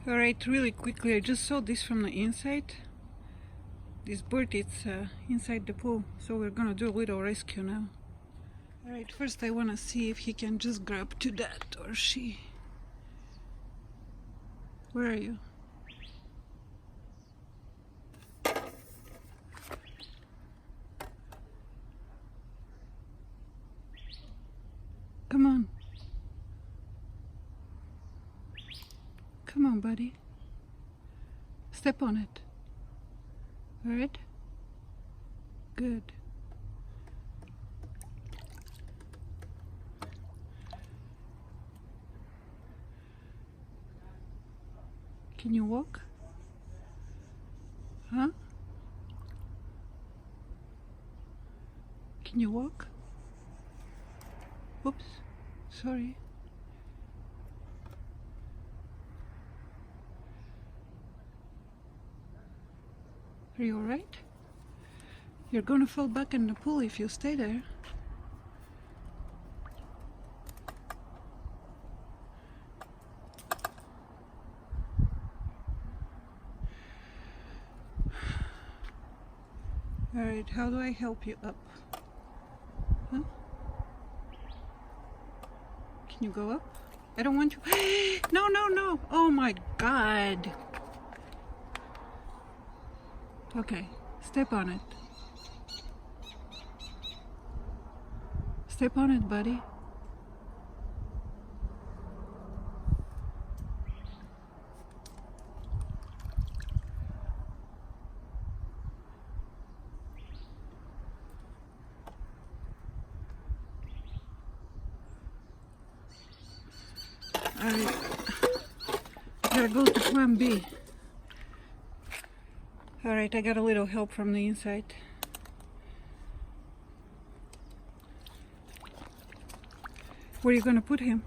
Alright, really quickly, I just saw this from the inside. This bird is inside the pool, so we're gonna do a little rescue now. Alright, first I wanna see if he can just grab to that, or she. Where are you? Come on. Come on, buddy. Step on it. Alright? Good. Can you walk? Huh? Can you walk? Oops. Sorry. Are you alright? You're gonna fall back in the pool if you stay there. Alright, how do I help you up? Huh? Can you go up? I don't want you. No, no, no! Oh my god! Okay, step on it. Step on it, buddy. Alright, gotta go to plan B. Alright, I got a little help from the inside. Where are you gonna put him?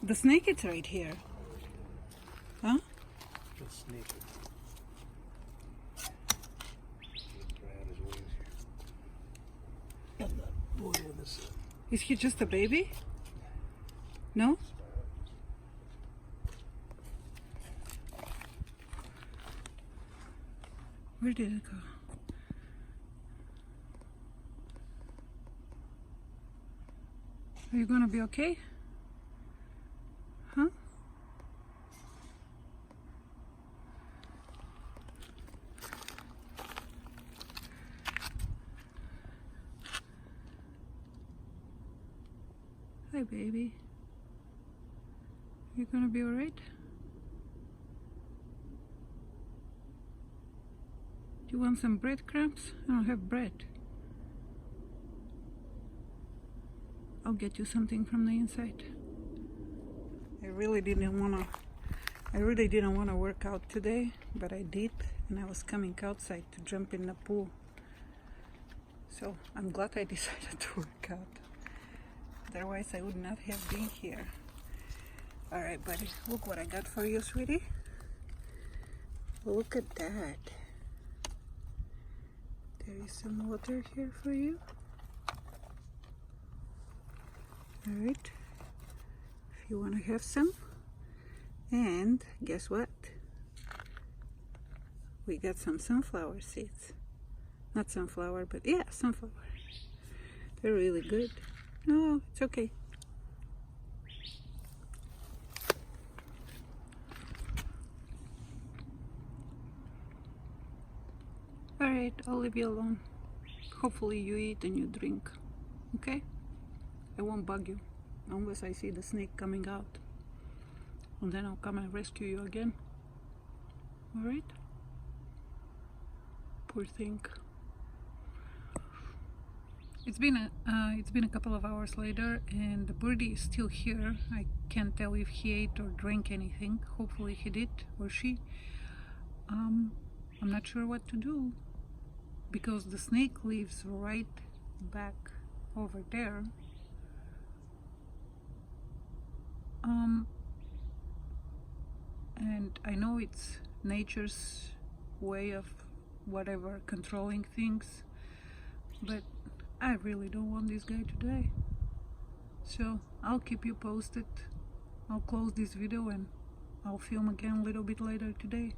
The snake is right here. Huh? The snake. And the boy in the sun. Is he just a baby? No? Where did it go? Are you gonna be okay? Huh? Hi, baby. You gonna be alright? Do you want some breadcrumbs? I don't have bread. I'll get you something from the inside. I really didn't wanna work out today, but I did, and I was coming outside to jump in the pool. So I'm glad I decided to work out. Otherwise I would not have been here. Alright, buddy, look what I got for you, sweetie. Look at that. There is some water here for you. Alright, if you want to have some. And guess what? We got some sunflower seeds. Not sunflower, but yeah, sunflower. They're really good. No, it's okay. Alright, I'll leave you alone. Hopefully you eat and you drink. Okay? I won't bug you unless I see the snake coming out. And then I'll come and rescue you again. Alright? Poor thing. It's been a couple of hours later, and the birdie is still here. I can't tell if he ate or drank anything. Hopefully he did, or she. I'm not sure what to do, because the snake lives right back over there. And I know it's nature's way of whatever controlling things, but I really don't want this guy to die. So I'll keep you posted I'll close this video and I'll film again a little bit later today.